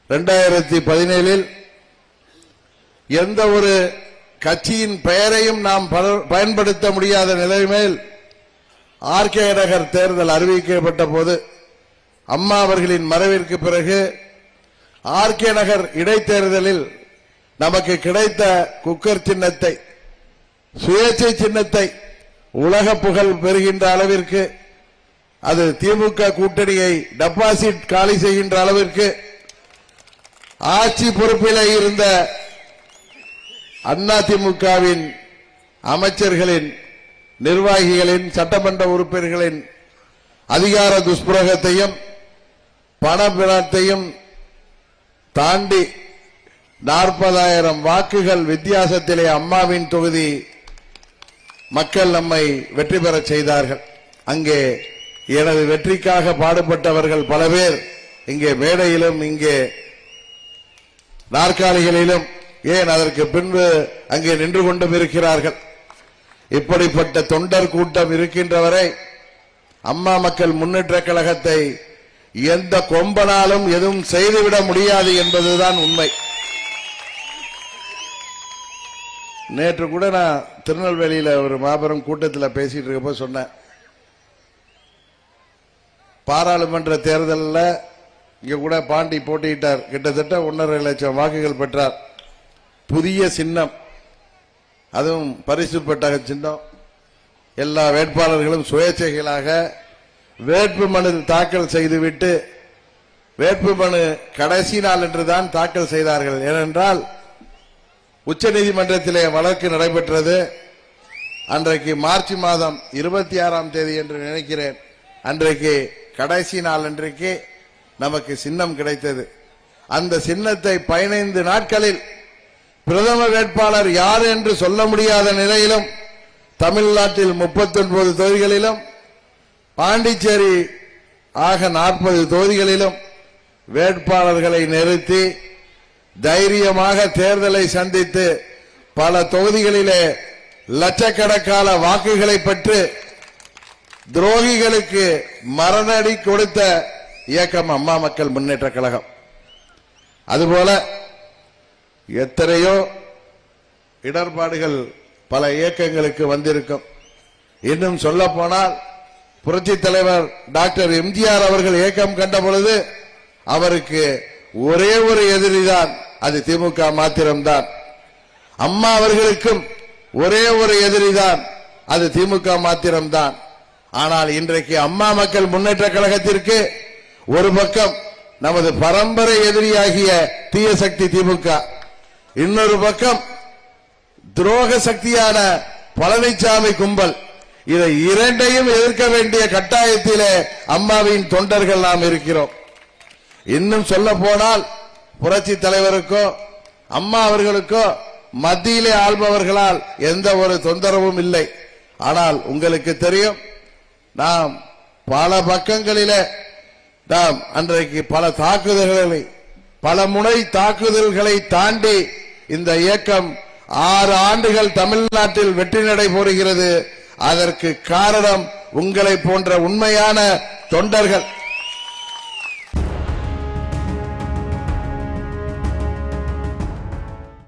2017 எந்த ஒரு கட்சியின் பெயரையும் நாம் பயன்படுத்த முடியாத நிலைமையில் ஆர்கே நகர் தேர்தல் அறிவிக்கப்பட்ட போது அம்மா அவர்களின் மறைவிற்கு பிறகு ஆர்கே நகர் இடைத்தேர்தலில் நமக்கு கிடைத்த குக்கர் சின்னத்தை, சுயேட்சை சின்னத்தை உலக புகழ் பெறுகின்ற அளவிற்கு, அது திமுக கூட்டணியை டெபாசிட் காலி செய்கின்ற அளவிற்கு ஆட்சி பொறுப்பில் இருந்த அதிமுகவின் அமைச்சர்களின், நிர்வாகிகளின், சட்டமன்ற உறுப்பினர்களின் அதிகார துஷ்பிரயோகத்தையும் பணபலத்தையும் தாண்டி 40,000 வாக்குகள் வித்தியாசத்திலே அம்மாவின் தொகுதி மக்கள் நம்மை வெற்றி பெற செய்தார்கள். அங்கே எனது வெற்றிக்காக பாடுபட்டவர்கள் பல பேர் இங்கே மேடையிலும் இங்கே நாற்காலிகளிலும், ஏன் அதற்கு பின்பு அங்கே நின்று கொண்டும் இருக்கிறார்கள். இப்படிப்பட்ட தொண்டர் கூட்டம் இருக்கின்றவரை அம்மா மக்கள் முன்னேற்ற கழகத்தை எந்த கொம்பனாலும் எதுவும் செய்துவிட முடியாது என்பதுதான் உண்மை. நேற்று கூட நான் திருநெல்வேலியில ஒரு மாபெரும் கூட்டத்தில் பேசிட்டு இருக்கப்போ சொன்னேன், பாராளுமன்ற தேர்தலில் இங்க கூட பாண்டி போட்டியிட்டார், கிட்டத்தட்ட 1.5 லட்சம் வாக்குகள் பெற்றார். புதிய சின்னம், அதுவும் பரிசு பெட்டக சின்னம். எல்லா வேட்பாளர்களும் சுயேட்சைகளாக வேட்புமனு தாக்கல் செய்துவிட்டு, வேட்புமனு கடைசி நாள் என்றுதான் தாக்கல் செய்தார்கள். ஏனென்றால் உச்சநீதிமன்றத்திலே வழக்கு நடைபெற்றது. அன்றைக்கு மார்ச் மாதம் 26ஆம் தேதி என்று நினைக்கிறேன், அன்றைக்கு கடைசி நாள் அன்றைக்கு நமக்கு சின்னம் கிடைத்தது. அந்த சின்னத்தை 15 நாட்களில் பிரதம வேட்பாளர் யார் என்று சொல்ல முடியாத நிலையிலும், தமிழ்நாட்டில் 39 தொகுதிகளிலும், பாண்டிச்சேரி ஆக 40 தொகுதிகளிலும் வேட்பாளர்களை நிறுத்தி தைரியமாக தேர்தலை சந்தித்து பல தொகுதிகளிலே லட்சக்கணக்கான வாக்குகளை பெற்று துரோகிகளுக்கு மரணடி கொடுத்த இயக்கம் அம்மா மக்கள் முன்னேற்ற கழகம். அதுபோல எத்தனையோ இடர்பாடுகள் பல இயக்கங்களுக்கு வந்திருக்கும். இன்னும் சொல்ல போனால் புரட்சி தலைவர் டாக்டர் எம்ஜிஆர் அவர்கள் இயக்கம் கண்ட பொழுது அவருக்கு ஒரே ஒரு எதிரிதான், அது திமுக மாத்திரம்தான். அம்மா அவர்களுக்கும் ஒரே ஒரு எதிரிதான், அது திமுக மாத்திரம்தான். ஆனால் இன்றைக்கு அம்மா மக்கள் முன்னேற்ற கழகத்திற்கு ஒரு பக்கம் நமது பரம்பரை எதிரியாகிய தீய சக்தி திமுக, இன்னொரு பக்கம் துரோக சக்தியான பழனிசாமி கும்பல். இதை இரண்டையும் எதிர்க்க வேண்டிய கட்டாயத்திலே அம்மாவின் தொண்டர்கள் நாம் இருக்கிறோம். இன்னும் சொல்ல போனால் புரட்சி தலைவருக்கோ அம்மா அவர்களுக்கோ மத்தியிலே ஆள்பவர்களால் எந்த ஒரு தொந்தரவும் இல்லை. ஆனால் உங்களுக்கு தெரியும், நாம் பல பக்கங்களிலே நாம் அன்றைக்கு பல தாக்குதல்களை, பல முனை தாக்குதல்களை தாண்டி இந்த இயக்கம் 6 ஆண்டுகள் தமிழ்நாட்டில் வெற்றி நடை போடுகிறது. அதற்கு காரணம் உங்களை போன்ற உண்மையான தொண்டர்கள்.